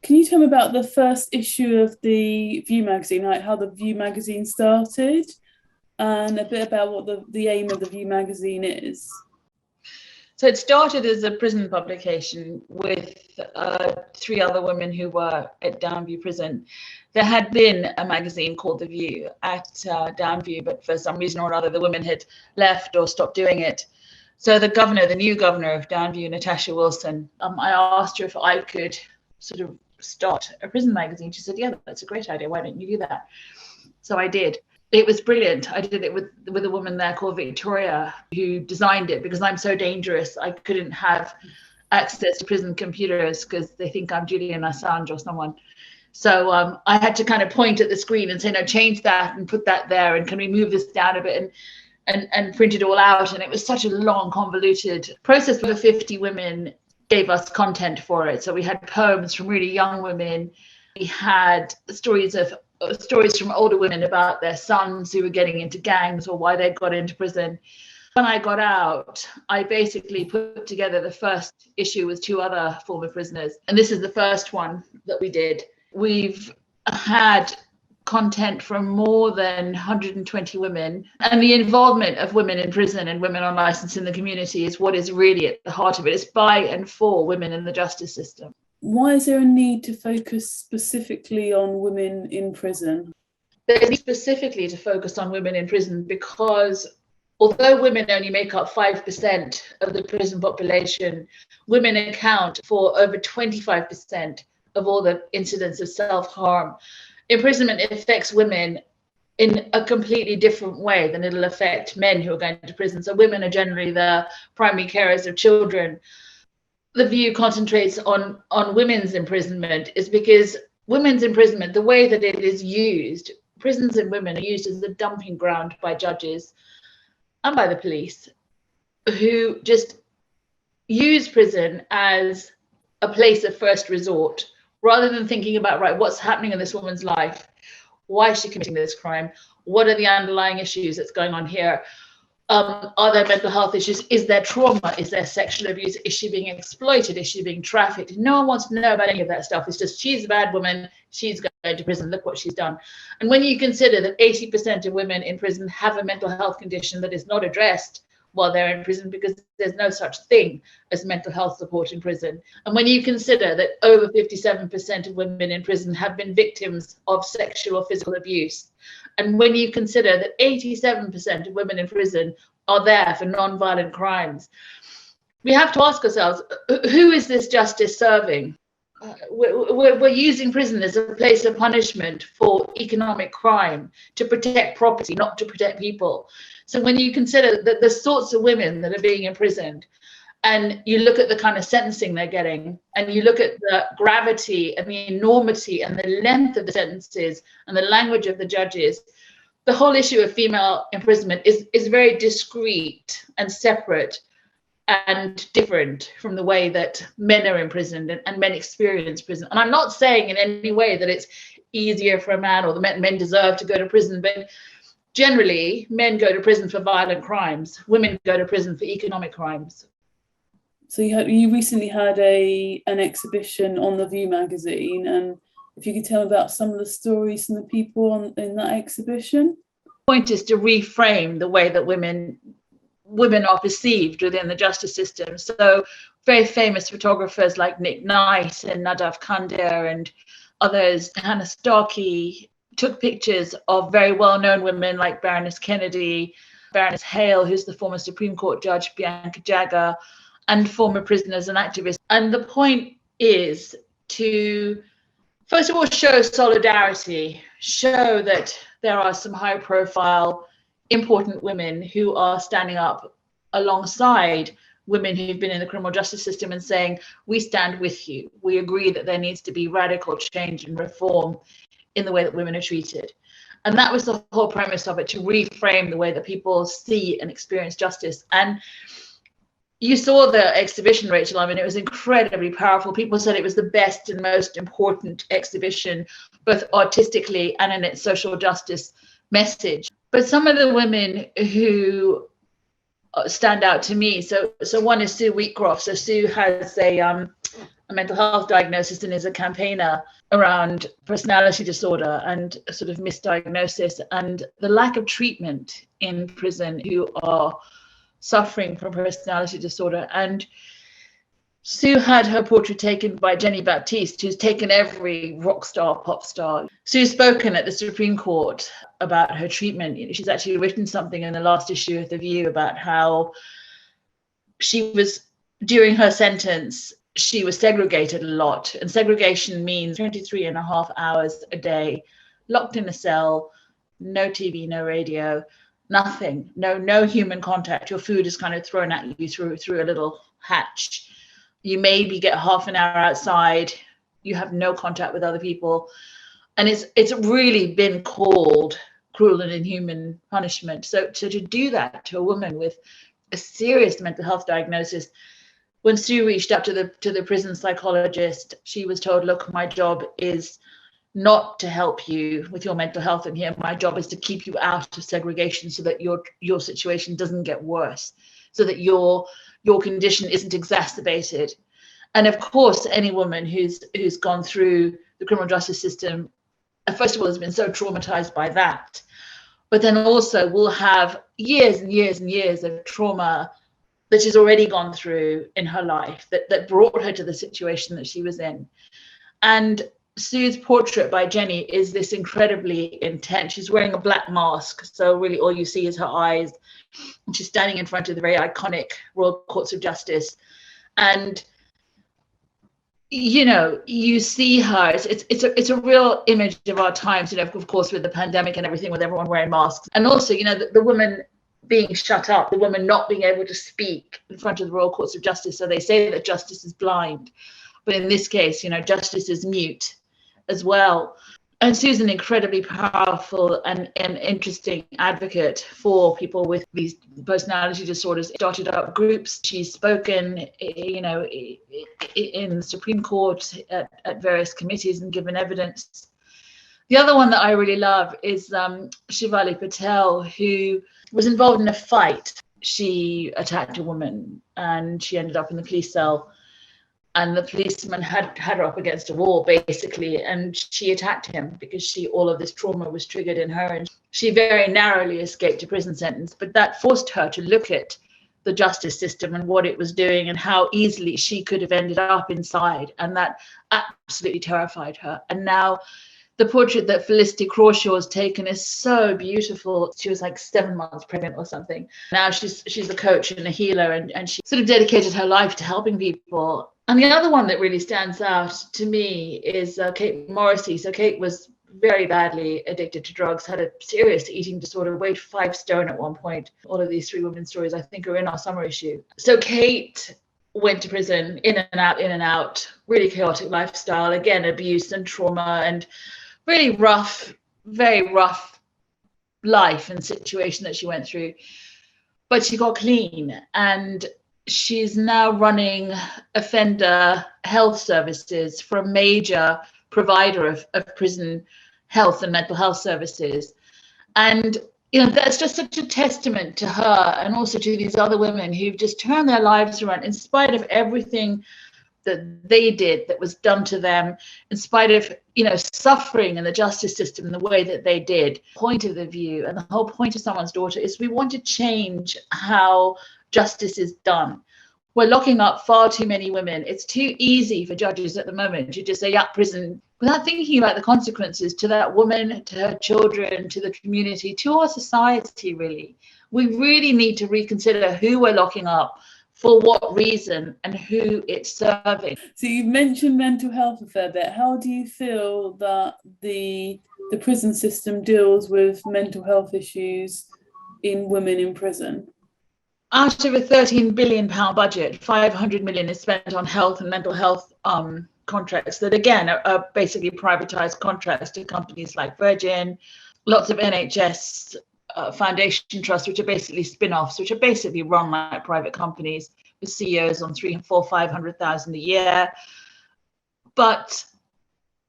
Can you tell me about the first issue of the View magazine, like how the View magazine started, and a bit about what the aim of the View magazine is? So it started as a prison publication with three other women who were at Downview Prison. There had been a magazine called The View at Downview, but for some reason or another, the women had left or stopped doing it. So the new governor of Downview, Natasha Wilson, I asked her if I could sort of start a prison magazine. She said, yeah, that's a great idea. Why don't you do that? So I did. It was brilliant. I did it with a woman there called Victoria, who designed it because I'm so dangerous. I couldn't have access to prison computers because they think I'm Julian Assange or someone. So I had to kind of point at the screen and say, no, change that and put that there. And can we move this down a bit and print it all out? And it was such a long, convoluted process. For the 50 women gave us content for it. So we had poems from really young women. We had stories from older women about their sons who were getting into gangs or why they got into prison. When I got out, I basically put together the first issue with two other former prisoners. And this is the first one that we did. We've had content from more than 120 women. And the involvement of women in prison and women on license in the community is what is really at the heart of it. It's by and for women in the justice system. Why is there a need to focus specifically on women in prison? There's a need specifically to focus on women in prison because although women only make up 5% of the prison population, women account for over 25% of all the incidents of self-harm. Imprisonment affects women in a completely different way than it'll affect men who are going to prison. So women are generally the primary carers of children. The View concentrates on women's imprisonment is because women's imprisonment, the way that it is used, prisons and women are used as a dumping ground by judges and by the police, who just use prison as a place of first resort, rather than thinking about, right, what's happening in this woman's life? Why is she committing this crime? What are the underlying issues that's going on here? Are there mental health issues? Is there trauma? Is there sexual abuse? Is she being exploited? Is she being trafficked? No one wants to know about any of that stuff. It's just, she's a bad woman. She's going to prison. Look what she's done. And when you consider that 80% of women in prison have a mental health condition that is not addressed while they're in prison because there's no such thing as mental health support in prison. And when you consider that over 57% of women in prison have been victims of sexual or physical abuse, and when you consider that 87% of women in prison are there for non-violent crimes, we have to ask ourselves, who is this justice serving? We're using prison as a place of punishment for economic crime, to protect property, not to protect people. So when you consider that the sorts of women that are being imprisoned, and you look at the kind of sentencing they're getting, and you look at the gravity and the enormity and the length of the sentences and the language of the judges, the whole issue of female imprisonment is very discrete and separate and different from the way that men are imprisoned and men experience prison. And I'm not saying in any way that it's easier for a man or the men deserve to go to prison, but generally men go to prison for violent crimes. Women go to prison for economic crimes. So you recently had an exhibition on the View magazine, and if you could tell about some of the stories and the people in that exhibition. The point is to reframe the way that women are perceived within the justice system. So very famous photographers like Nick Knight and Nadav Kandar and others, Hannah Starkey, took pictures of very well-known women like Baroness Kennedy, Baroness Hale, who's the former Supreme Court Judge, Bianca Jagger, and former prisoners and activists. And the point is to, first of all, show solidarity, show that there are some high-profile, important women who are standing up alongside women who've been in the criminal justice system and saying, we stand with you. We agree that there needs to be radical change and reform in the way that women are treated. And that was the whole premise of it, to reframe the way that people see and experience justice. And you saw the exhibition, Rachel. I mean, it was incredibly powerful. People said it was the best and most important exhibition, both artistically and in its social justice message. But some of the women who stand out to me, so one is Sue Wheatcroft. So Sue has a mental health diagnosis and is a campaigner around personality disorder and a sort of misdiagnosis and the lack of treatment in prison who are suffering from personality disorder. And Sue had her portrait taken by Jenny Baptiste, who's taken every rock star, pop star. Sue's spoken at the Supreme Court about her treatment. She's actually written something in the last issue of The View about how she was, during her sentence, she was segregated a lot. And segregation means 23.5 hours a day, locked in a cell, no TV, no radio, nothing, no human contact. Your food is kind of thrown at you through a little hatch. You maybe get half an hour outside. You have no contact with other people. And it's really been called cruel and inhuman punishment. So to do that to a woman with a serious mental health diagnosis, when Sue reached out to the prison psychologist, she was told, look, my job is not to help you with your mental health in here. My job is to keep you out of segregation so that your situation doesn't get worse, so that your condition isn't exacerbated. And of course, any woman who's gone through the criminal justice system, first of all, has been so traumatized by that, but then also will have years and years and years of trauma that she's already gone through in her life that brought her to the situation that she was in. And Sue's portrait by Jenny is this incredibly intense. She's wearing a black mask, so really all you see is her eyes. And she's standing in front of the very iconic Royal Courts of Justice. And you see her. It's a real image of our times. Of course, with the pandemic and everything, with everyone wearing masks, and also, the woman being shut up, the woman not being able to speak in front of the Royal Courts of Justice. So they say that justice is blind, but in this case, justice is mute as well. And Sue's an incredibly powerful and interesting advocate for people with these personality disorders. Started up groups. She's spoken, in the Supreme Court at various committees and given evidence. The other one that I really love is Shivali Patel, who was involved in a fight. She attacked a woman and she ended up in the police cell. And the policeman had her up against a wall, basically, and she attacked him because all of this trauma was triggered in her. And she very narrowly escaped a prison sentence, but that forced her to look at the justice system and what it was doing and how easily she could have ended up inside. And that absolutely terrified her. And now the portrait that Felicity Crawshaw has taken is so beautiful. She was like 7 months pregnant or something. Now she's a coach and a healer, and she sort of dedicated her life to helping people. And the other one that really stands out to me is Kate Morrissey. So Kate was very badly addicted to drugs, had a serious eating disorder, weighed 5 stone at one point. All of these 3 women's stories, I think, are in our summer issue. So Kate went to prison, in and out, really chaotic lifestyle, again, abuse and trauma and really rough, very rough life and situation that she went through. But she got clean, and she's now running offender health services for a major provider of prison health and mental health services. And that's just such a testament to her and also to these other women who've just turned their lives around in spite of everything that they did that was done to them, in spite of suffering in the justice system in the way that they did. Point of the View and the whole point of Someone's Daughter is we want to change how justice is done. We're locking up far too many women. It's too easy for judges at the moment to just say, yeah, prison, without thinking about the consequences to that woman, to her children, to the community, to our society, really. We really need to reconsider who we're locking up, for what reason, and who it's serving. So you've mentioned mental health a fair bit. How do you feel that the prison system deals with mental health issues in women in prison? Out of a £13 billion budget, 500 million is spent on health and mental health contracts that, again, are basically privatized contracts to companies like Virgin, lots of NHS foundation trusts, which are basically spin-offs, which are basically run like private companies with CEOs on 500,000 a year. But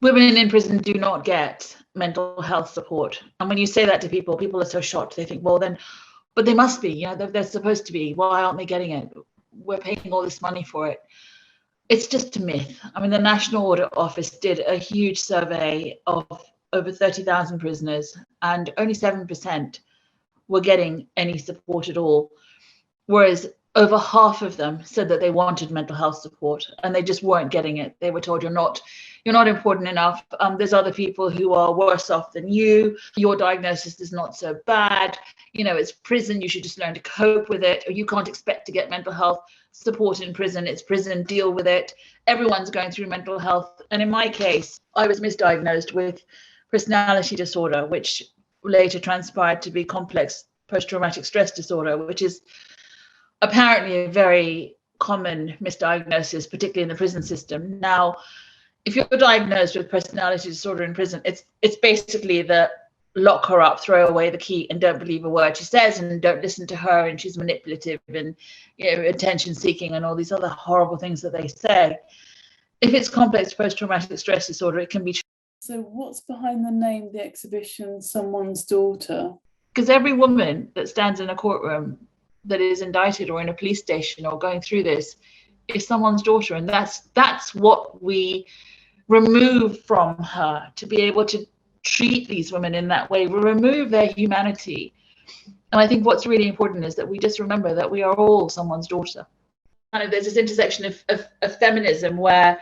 women in prison do not get mental health support. And when you say that to people, people are so shocked. They think, well, then, but they must be, they're supposed to be. Why aren't they getting it? We're paying all this money for it. it's just a myth. I mean, the National Audit Office did a huge survey of over 30,000 prisoners, and only 7% were getting any support at all, whereas over half of them said that they wanted mental health support and they just weren't getting it. They were told, you're not important enough. There's other people who are worse off than you. Your diagnosis is not so bad. You know, it's prison. You should just learn to cope with it. Or you can't expect to get mental health support in prison. It's prison. Deal with it. Everyone's going through mental health. And in my case, I was misdiagnosed with personality disorder, which later transpired to be complex post-traumatic stress disorder, which is apparently a very common misdiagnosis, particularly in the prison system. Now, if you're diagnosed with personality disorder in prison, it's basically the lock her up, throw away the key, and don't believe a word she says, and don't listen to her, and she's manipulative and, you know, attention seeking and all these other horrible things that they say. If it's complex post-traumatic stress disorder, it can be. So what's behind the name, the exhibition, Someone's Daughter? Because every woman that stands in a courtroom that is indicted or in a police station or going through this is someone's daughter, and that's what we remove from her to be able to treat these women in that way. We remove their humanity, and I think what's really important is that we just remember that we are all someone's daughter. Kind of there's this intersection of feminism where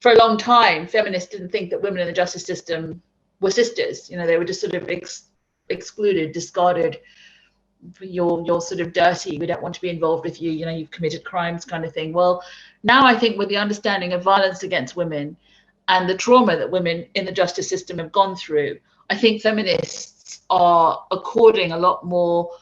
for a long time feminists didn't think that women in the justice system were sisters. You know, they were just sort of excluded, discarded. You're sort of dirty, we don't want to be involved with you, you know, you've committed crimes, kind of thing. Well, now I think with the understanding of violence against women and the trauma that women in the justice system have gone through, I think feminists are according a lot more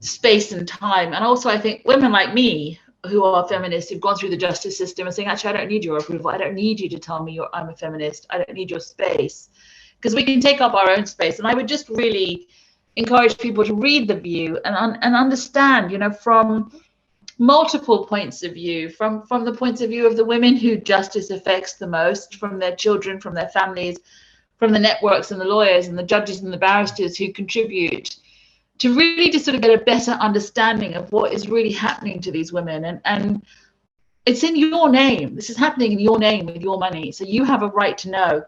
space and time. And also I think women like me who are feminists who've gone through the justice system are saying, actually, I don't need your approval, I don't need you to tell me I'm a feminist, I don't need your space, because we can take up our own space. And I would just really encourage people to read The View and understand, you know, from multiple points of view, from the points of view of the women who justice affects the most, from their children, from their families, from the networks and the lawyers and the judges and the barristers who contribute, to really just sort of get a better understanding of what is really happening to these women. And it's in your name. This is happening in your name with your money. So you have a right to know.